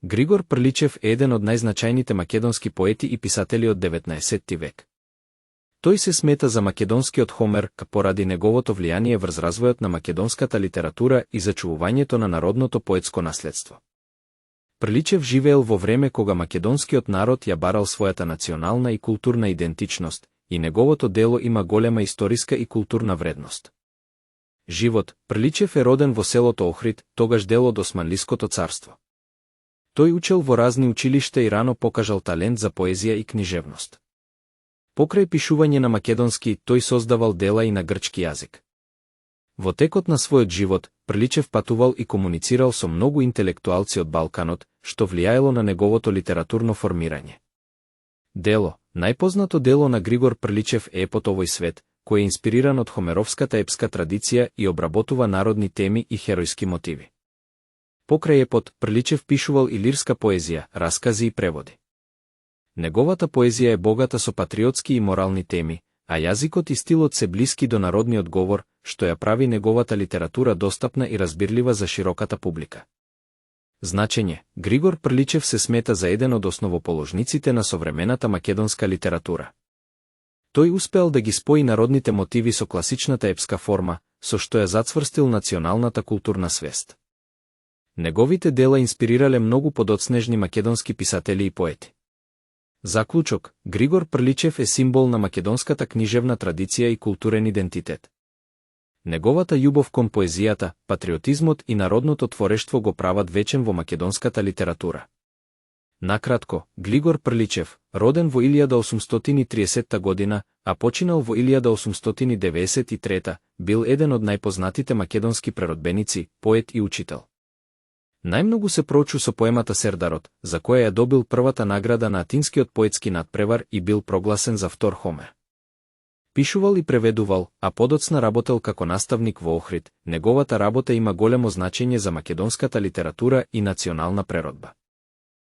Григор Прличев е еден од најзначајните македонски поети и писатели од 19 век. Тој се смета за македонскиот Хомер поради неговото влијание врз развојот на македонската литература и зачувувањето на народното поетско наследство. Прличев живеел во време кога македонскиот народ ја барал својата национална и културна идентичност, и неговото дело има голема историска и културна вредност. Живот. Прличев е роден во селото Охрид, тогаш дел од Османлиското царство. Тој учел во разни училишта и рано покажал талент за поезија и книжевност. Покрај пишување на македонски, тој создавал дела и на грчки јазик. Во текот на својот живот, Прличев патувал и комуницирал со многу интелектуалци од Балканот, што влијаело на неговото литературно формирање. Дело. Најпознато дело на Григор Прличев е епот Овој свет, кој е инспириран од хомеровската епска традиција и обработува народни теми и херојски мотиви. Покрај епот, Прличев пишувал и лирска поезија, раскази и преводи. Неговата поезија е богата со патриотски и морални теми, а јазикот и стилот се блиски до народниот говор, што ја прави неговата литература достапна и разбирлива за широката публика. Значење. Григор Прличев се смета за еден од основоположниците на современата македонска литература. Тој успеал да ги спои народните мотиви со класичната епска форма, со што ја зацврстил националната културна свест. Неговите дела инспирирале многу подоцнежни македонски писатели и поети. Заклучок. Григор Прличев е символ на македонската книжевна традиција и културен идентитет. Неговата љубов кон поезијата, патриотизмот и народното творештво го прават вечен во македонската литература. Накратко, Григор Прличев, роден во 1830 година, а починал во 1893, бил еден од најпознатите македонски преродбеници, поет и учител. Најмногу се прочу со поемата Сердарот, за која ја добил првата награда на Атинскиот поетски надпревар и бил прогласен за втор Хомер. Пишувал и преведувал, а подоцна работел како наставник во Охрид. Неговата работа има големо значење за македонската литература и национална преродба.